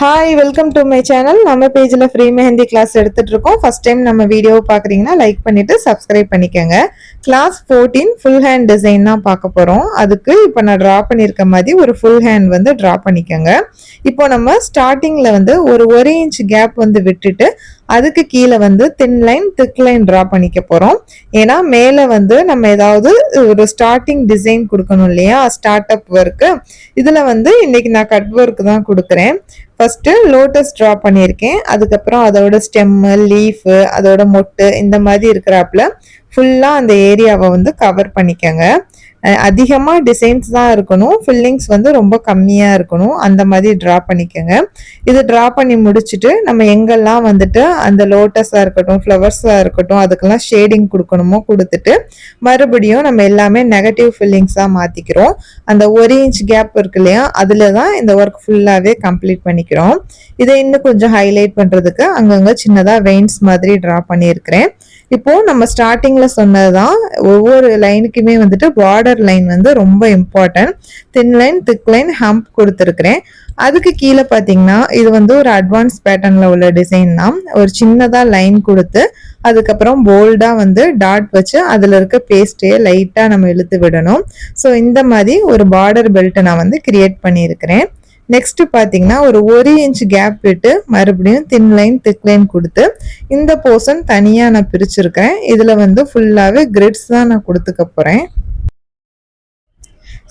Hi, welcome to my channel. நம்ம பேஜ்ல free mehndi class எடுத்துட்டு இருக்கோம். ஃபர்ஸ்ட் டைம் நம்ம வீடியோவை பார்க்குறீங்கன்னா லைக் பண்ணிட்டு சப்ஸ்கிரைப் பண்ணிக்கோங்க. கிளாஸ் 14 ஃபுல் ஹேண்ட் டிசைன் தான் பார்க்க போறோம். அதுக்கு இப்போ நான் டிரா பண்ணியிருக்க மாதிரி ஒரு ஃபுல் ஹேண்ட் வந்து டிரா பண்ணிக்கோங்க. இப்போ நம்ம ஸ்டார்டிங்ல வந்து ஒரு 1 இன்ச் கேப் வந்து விட்டுட்டு அதுக்கு கீழே வந்து thin line thick line draw பண்ணிக்க போறோம். ஏன்னா மேலே வந்து நம்ம ஏதாவது ஒரு ஸ்டார்டிங் டிசைன் கொடுக்கணும் இல்லையா, ஸ்டார்ட் அப் ஒர்க்கு. இதுல வந்து இன்னைக்கு நான் கட் ஒர்க் தான் கொடுக்குறேன். ஃபர்ஸ்ட் லோட்டஸ் டிரா பண்ணியிருக்கேன். அதுக்கப்புறம் அதோட ஸ்டெம்மு, லீஃபு, அதோட மொட்டு இந்த மாதிரி இருக்கிறாப்புல ஃபுல்லா அந்த ஏரியாவை வந்து கவர் பண்ணிக்கங்க. அதிகமாக டிசைன்ஸ் தான் இருக்கணும், ஃபில்லிங்ஸ் வந்து ரொம்ப கம்மியாக இருக்கணும், அந்த மாதிரி ட்ரா பண்ணிக்கோங்க. இது ட்ரா பண்ணி முடிச்சுட்டு நம்ம எங்கெல்லாம் வந்துட்டு அந்த லோட்டஸாக இருக்கட்டும், ஃப்ளவர்ஸாக இருக்கட்டும், அதுக்கெல்லாம் ஷேடிங் கொடுக்கணுமோ கொடுத்துட்டு மறுபடியும் நம்ம எல்லாமே நெகட்டிவ் ஃபில்லிங்ஸாக மாற்றிக்கிறோம். அந்த 1 இன்ச் கேப் இருக்கு இல்லையா, அதில் தான் இந்த ஒர்க் ஃபுல்லாகவே கம்ப்ளீட் பண்ணிக்கிறோம். இதை இன்னும் கொஞ்சம் ஹைலைட் பண்ணுறதுக்கு அங்கங்கே சின்னதாக வெயின்ஸ் மாதிரி ட்ரா பண்ணியிருக்கிறேன். இப்போ நம்ம ஸ்டார்டிங்ல சொன்னதுதான், ஒவ்வொரு லைனுக்குமே வந்துட்டு பார்டர் லைன் வந்து ரொம்ப important. Thin line, thick line, hump கொடுத்துருக்கிறேன். அதுக்கு கீழே பார்த்தீங்கன்னா இது வந்து ஒரு அட்வான்ஸ் பேட்டர்ன்ல உள்ள டிசைன் தான். ஒரு சின்னதா லைன் கொடுத்து அதுக்கப்புறம் போல்டா வந்து டாட் வச்சு அதுல இருக்க பேஸ்டையே லைட்டா நம்ம இழுத்து விடணும். ஸோ இந்த மாதிரி ஒரு பார்டர் பெல்ட் நான் வந்து கிரியேட் பண்ணியிருக்கிறேன். நெக்ஸ்ட் பார்த்தீங்கன்னா ஒரு 1 இன்ச் கேப் விட்டு மறுபடியும் தின் லைன் திக் லைன் கொடுத்து இந்த போர்ஷன் தனியாக நான் பிரிச்சிருக்கேன். இதில் வந்து ஃபுல்லாகவே கிரிட்ஸ் தான் நான் கொடுத்துக்க போகிறேன்.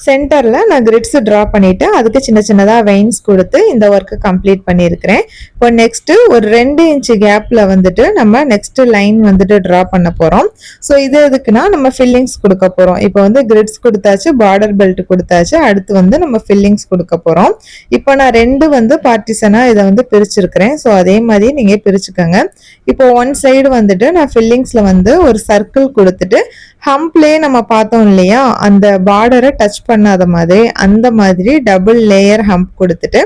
சென்டரில் நான் கிரிட்ஸ் ட்ரா பண்ணிவிட்டு அதுக்கு சின்ன சின்னதாக வெயின்ஸ் கொடுத்து இந்த ஒர்க்கு கம்ப்ளீட் பண்ணியிருக்கிறேன். இப்போ நெக்ஸ்ட்டு ஒரு 2 இன்ச்சு கேப்பில் வந்துட்டு நம்ம நெக்ஸ்ட் லைன் வந்துட்டு ட்ரா பண்ண போகிறோம். ஸோ இது எதுக்குன்னா நம்ம ஃபில்லிங்ஸ் கொடுக்க போகிறோம். இப்போ வந்து கிரிட்ஸ் கொடுத்தாச்சு, பார்டர் பெல்ட் கொடுத்தாச்சு, அடுத்து வந்து நம்ம ஃபில்லிங்ஸ் கொடுக்க போகிறோம். இப்போ நான் 2 வந்து பார்ட்டிஷனாக இதை வந்து பிரிச்சிருக்கிறேன். ஸோ அதே மாதிரி நீங்கள் பிரிச்சுக்கோங்க. இப்போ ஒன் சைடு வந்துட்டு நான் ஃபில்லிங்ஸில் வந்து ஒரு சர்க்கிள் கொடுத்துட்டு ஹம்ப்லேயே நம்ம பார்த்தோம் இல்லையா, அந்த பார்டரை டச் பண்ணாத மாதிரி அந்த மாதிரி டபுள் லேயர் ஹம்ப் கொடுத்துட்டு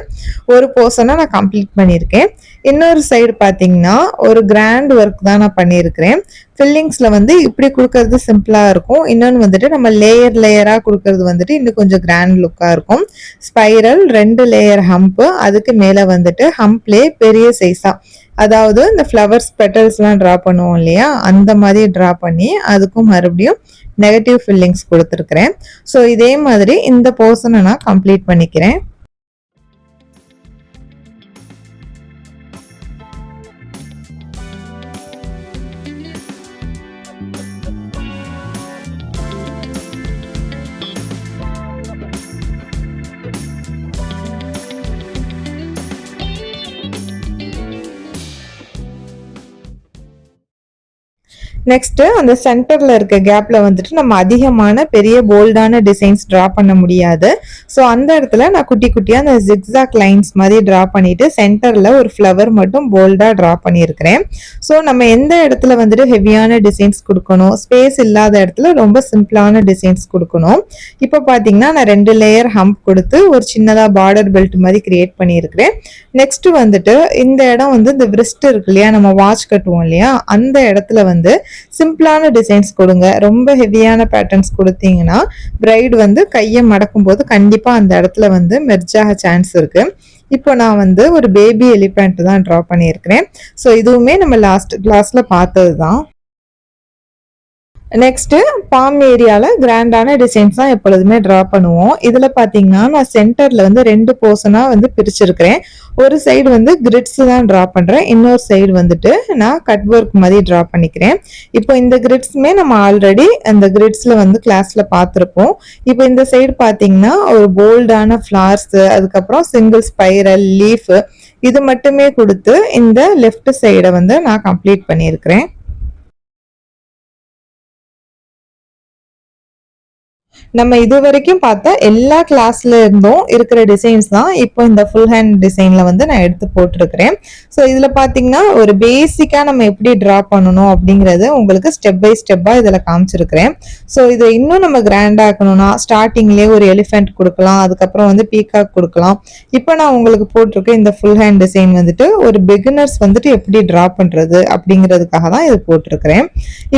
ஒரு போர்ஷனை நான் கம்ப்ளீட் பண்ணியிருக்கேன். இன்னொரு சைடு பார்த்தீங்கன்னா ஒரு கிராண்ட் ஒர்க் தான் நான் பண்ணியிருக்கிறேன். ஃபில்லிங்ஸில் வந்து இப்படி கொடுக்கறது சிம்பிளாக இருக்கும். இன்னொன்று வந்துட்டு நம்ம லேயர் லேயராக கொடுக்கறது வந்துட்டு இன்னும் கொஞ்சம் கிராண்ட் லுக்காக இருக்கும். ஸ்பைரல் 2 லேயர் ஹம்ப்பு, அதுக்கு மேலே வந்துட்டு ஹம்ப்லேயே பெரிய சைஸாக, அதாவது இந்த ஃப்ளவர்ஸ் பெட்டல்ஸ்லாம் ட்ரா பண்ணுவோம் இல்லையா, அந்த மாதிரி ட்ரா பண்ணி அதுக்கும் மறுபடியும் நெகட்டிவ் ஃபில்லிங்ஸ் கொடுத்துருக்குறேன். ஸோ இதே மாதிரி இந்த போர்ஷனை நான் கம்ப்ளீட் பண்ணிக்கிறேன். நெக்ஸ்ட் அந்த சென்டர்ல இருக்க கேப்ல வந்துட்டு நம்ம அதிகமான பெரிய போல்டான டிசைன்ஸ் டிரா பண்ண முடியாது. ஸோ அந்த இடத்துல நான் குட்டி குட்டியா அந்த ஜிக்ஸாக் லைன்ஸ் மாதிரி டிரா பண்ணிட்டு சென்டர்ல ஒரு ஃப்ளவர் மட்டும் போல்டா டிரா பண்ணியிருக்கிறேன். ஸோ நம்ம எந்த இடத்துல வந்துட்டு ஹெவியான டிசைன்ஸ் கொடுக்கணும், ஸ்பேஸ் இல்லாத இடத்துல ரொம்ப சிம்பிளான டிசைன்ஸ் கொடுக்கணும். இப்போ பார்த்தீங்கன்னா நான் 2 லேயர் ஹம்ப் கொடுத்து ஒரு சின்னதா பார்டர் பெல்ட் மாதிரி கிரியேட் பண்ணியிருக்கிறேன். நெக்ஸ்ட் வந்துட்டு இந்த இடம் வந்து இந்த விரிஸ்ட் இருக்கு இல்லையா, நம்ம வாட்ச் கட்டுவோம் இல்லையா, அந்த இடத்துல வந்து சிம்பிளான டிசைன்ஸ் கொடுங்க. ரொம்ப ஹெவியான பேட்டர்ன்ஸ் கொடுத்தீங்கன்னா பிரைட் வந்து கையை மடக்கும் போது கண்டிப்பா அந்த இடத்துல வந்து மெர்ஜ் ஆக சான்ஸ் இருக்கு. இப்போ நான் வந்து ஒரு பேபி எலிஃபென்ட் தான் ட்ரா பண்ணியிருக்கிறேன். ஸோ இதுவுமே நம்ம லாஸ்ட் கிளாஸ்ல பார்த்தது தான். நெக்ஸ்ட் பாம் ஏரியாவில் கிராண்டான டிசைன்ஸ் தான் எப்பொழுதுமே ட்ரா பண்ணுவோம். இதில் பார்த்தீங்கன்னா நான் சென்டரில் வந்து 2 போர்ஷனாக வந்து பிரிச்சிருக்கிறேன். ஒரு சைடு வந்து கிரிட்ஸ் தான் ட்ரா பண்ணுறேன், இன்னொரு சைடு வந்துட்டு நான் கட் ஒர்க் மாதிரி ட்ரா பண்ணிக்கிறேன். இப்போ இந்த கிரிட்ஸுமே நம்ம ஆல்ரெடி அந்த கிரிட்ஸில் வந்து கிளாஸில் பார்த்துருப்போம். இப்போ இந்த சைடு பார்த்தீங்கன்னா ஒரு போல்டான ஃப்ளார்ஸு, அதுக்கப்புறம் சிங்கிள் ஸ்பைரல், லீஃபு, இது மட்டுமே கொடுத்து இந்த லெஃப்ட் சைடை வந்து நான் கம்ப்ளீட் பண்ணியிருக்கிறேன். நம்ம இது வரைக்கும் பார்த்த எல்லா கிளாஸ்ல இருந்தும் இருக்கிற டிசைன்ஸ் தான் இப்போ இந்த ஃபுல் ஹேண்ட் டிசைன்ல வந்து நான் எடுத்து போட்டிருக்கிறேன். ஸோ இதுல பாத்தீங்கன்னா ஒரு பேசிக்கா நம்ம எப்படி டிரா பண்ணணும் அப்படிங்கறது உங்களுக்கு ஸ்டெப் பை ஸ்டெப்பா இதுல காமிச்சிருக்கிறேன். ஸோ இதை இன்னும் நம்ம கிராண்டா ஆக்கணும்னா ஸ்டார்டிங்லேயே ஒரு எலிஃபென்ட் கொடுக்கலாம், அதுக்கப்புறம் வந்து பீகாக் கொடுக்கலாம். இப்போ நான் உங்களுக்கு போட்டிருக்கேன் இந்த ஃபுல் ஹேண்ட் டிசைன் வந்துட்டு ஒரு பிகினர்ஸ் வந்துட்டு எப்படி டிரா பண்றது அப்படிங்கிறதுக்காக தான் இது போட்டிருக்கிறேன்.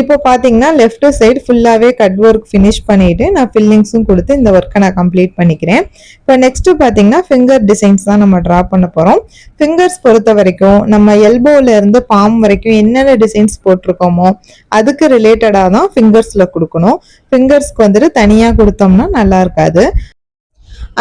இப்போ பாத்தீங்கன்னா லெஃப்ட் சைடு ஃபுல்லாவே கட் ஒர்க் ஃபினிஷ் பண்ணிட்டு நான் ஃபில்லிங்ஸும் கொடுத்து இந்த ஒர்க்கை நான் கம்ப்ளீட் பண்ணிக்கிறேன். இப்போ நெக்ஸ்ட் பார்த்தீங்கன்னா ஃபிங்கர் டிசைன்ஸ் தான் நம்ம ட்ரா பண்ண போகிறோம். ஃபிங்கர்ஸ் பொறுத்த வரைக்கும் நம்ம எல்போல இருந்து பாம் வரைக்கும் என்னென்ன டிசைன்ஸ் போட்டிருக்கோமோ அதுக்கு ரிலேட்டடாக தான் ஃபிங்கர்ஸில் கொடுக்கணும். ஃபிங்கர்ஸ்க்கு வந்துட்டு தனியாக கொடுத்தோம்னா நல்லா இருக்காது.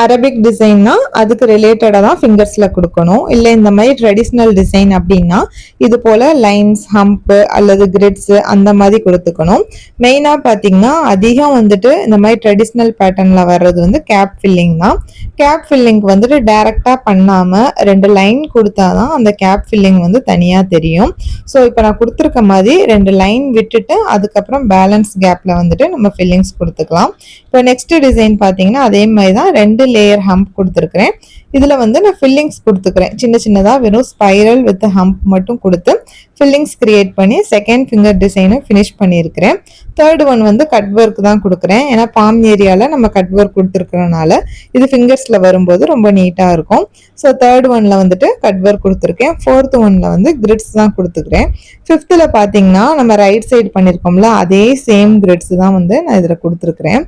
அரபிக் டிசைன்னா அதுக்கு ரிலேட்டடாக தான் ஃபிங்கர்ஸில் கொடுக்கணும். இல்லை இந்த மாதிரி ட்ரெடிஷ்னல் டிசைன் அப்படின்னா இது போல் லைன்ஸ், ஹம்ப்பு அல்லது கிரிட்ஸு அந்த மாதிரி கொடுத்துக்கணும். மெயினாக பார்த்தீங்கன்னா அதிகம் வந்துட்டு இந்த மாதிரி ட்ரெடிஷ்னல் பேட்டர்னில் வர்றது வந்து கேப் ஃபில்லிங் தான். கேப் ஃபில்லிங்க்கு வந்துட்டு டைரெக்டாக பண்ணாமல் 2 லைன் கொடுத்தா தான் அந்த கேப் ஃபில்லிங் வந்து தனியாக தெரியும். ஸோ இப்போ நான் கொடுத்துருக்க மாதிரி 2 லைன் விட்டுட்டு அதுக்கப்புறம் பேலன்ஸ் கேப்பில் வந்துட்டு நம்ம ஃபில்லிங்ஸ் கொடுத்துக்கலாம். இப்போ நெக்ஸ்ட் டிசைன் பார்த்தீங்கன்னா அதே மாதிரி தான் 2 லேயர் ஹம்ப் கொடுத்துருக்கிறேன். இதில் வந்து நான் ஃபில்லிங்ஸ் கொடுத்துக்கிறேன். சின்ன சின்னதாக வெறும் ஸ்பைரல் வித் ஹம்ப் மட்டும் கொடுத்து ஃபில்லிங்ஸ் கிரியேட் பண்ணி செகண்ட் ஃபிங்கர் டிசைனை ஃபினிஷ் பண்ணியிருக்கிறேன். தேர்ட் ஒன் வந்து கட் ஒர்க் தான் கொடுக்குறேன். ஏன்னா பாம் ஏரியாவில் நம்ம கட் ஒர்க் கொடுத்துருக்கிறனால இது ஃபிங்கர்ஸில் வரும்போது ரொம்ப நீட்டாக இருக்கும். ஸோ தேர்ட் ஒன்ல வந்துட்டு கட் ஒர்க் கொடுத்துருக்கேன். ஃபோர்த் ஒன்ல வந்து கிரிட்ஸ் தான் கொடுத்துக்கிறேன். ஃபிஃப்த்தில் பார்த்தீங்கன்னா நம்ம ரைட் சைடு பண்ணியிருக்கோம்ல அதே சேம் கிரிட்ஸ் தான் வந்து நான் இதில் கொடுத்துருக்குறேன்.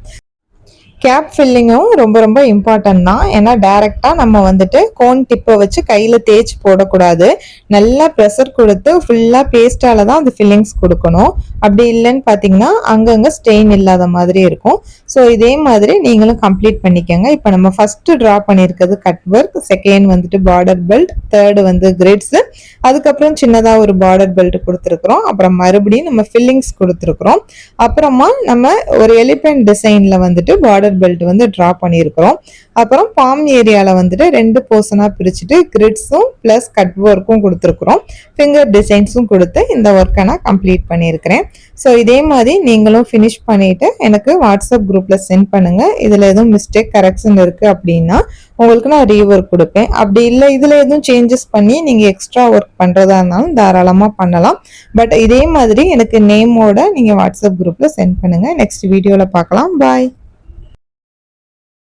கேப் ஃபில்லிங்கும் ரொம்ப ரொம்ப இம்பார்ட்டன்ட் தான். ஏன்னா டைரெக்டாக நம்ம வந்துட்டு கோன் டிப்பை வச்சு கையில் தேய்ச்சி போடக்கூடாது. நல்லா ப்ரெஷர் கொடுத்து ஃபுல்லாக பேஸ்டால் தான் அந்த ஃபில்லிங்ஸ் கொடுக்கணும். அப்படி இல்லைன்னு பார்த்தீங்கன்னா அங்கங்கே ஸ்டெயின் இல்லாத மாதிரி இருக்கும். ஸோ இதே மாதிரி நீங்களும் கம்ப்ளீட் பண்ணிக்கோங்க. இப்போ நம்ம ஃபஸ்ட்டு ட்ரா பண்ணியிருக்கிறது கட் ஒர்க், செகண்ட் வந்துட்டு பார்டர் பெல்ட், தேர்டு வந்து கிரிட்ஸு, அதுக்கப்புறம் சின்னதாக ஒரு பார்டர் பெல்ட் கொடுத்துருக்குறோம். அப்புறம் மறுபடியும் நம்ம ஃபில்லிங்ஸ் கொடுத்துருக்குறோம். அப்புறமா நம்ம ஒரு எலிஃபென்ட் டிசைனில் வந்துட்டு பார்டர் பெல்ட் வந்து ட்ரா பண்ணியிருக்கிறோம். அப்புறம் பாம் ஏரியாவில் வந்துட்டு 2 போர்ஷனாக பிரிச்சுட்டு கிரிட்ஸும் ப்ளஸ் கட் ஒர்க்கும் கொடுத்துருக்குறோம். ஃபிங்கர் டிசைன்ஸும் கொடுத்து இந்த ஒர்க்கை நான் கம்ப்ளீட் பண்ணியிருக்கிறேன். ஸோ இதே மாதிரி நீங்களும் ஃபினிஷ் பண்ணிவிட்டு எனக்கு வாட்ஸ்அப் குரூப்பில் சென்ட் பண்ணுங்கள். இதில் எதுவும் மிஸ்டேக் கரெக்ஷன் இருக்குது அப்படின்னா உங்களுக்கு நான் ரீஒர்க் கொடுப்பேன். அப்படி இல்லை இதில் எதுவும் சேஞ்சஸ் பண்ணி நீங்கள் எக்ஸ்ட்ரா ஒர்க் பண்ணுறதா இருந்தாலும் தாராளமாக பண்ணலாம். பட் இதே மாதிரி எனக்கு நேமோட நீங்கள் வாட்ஸ்அப் குரூப்பில் சென்ட் பண்ணுங்கள். நெக்ஸ்ட் வீடியோவில் பார்க்கலாம். பாய்.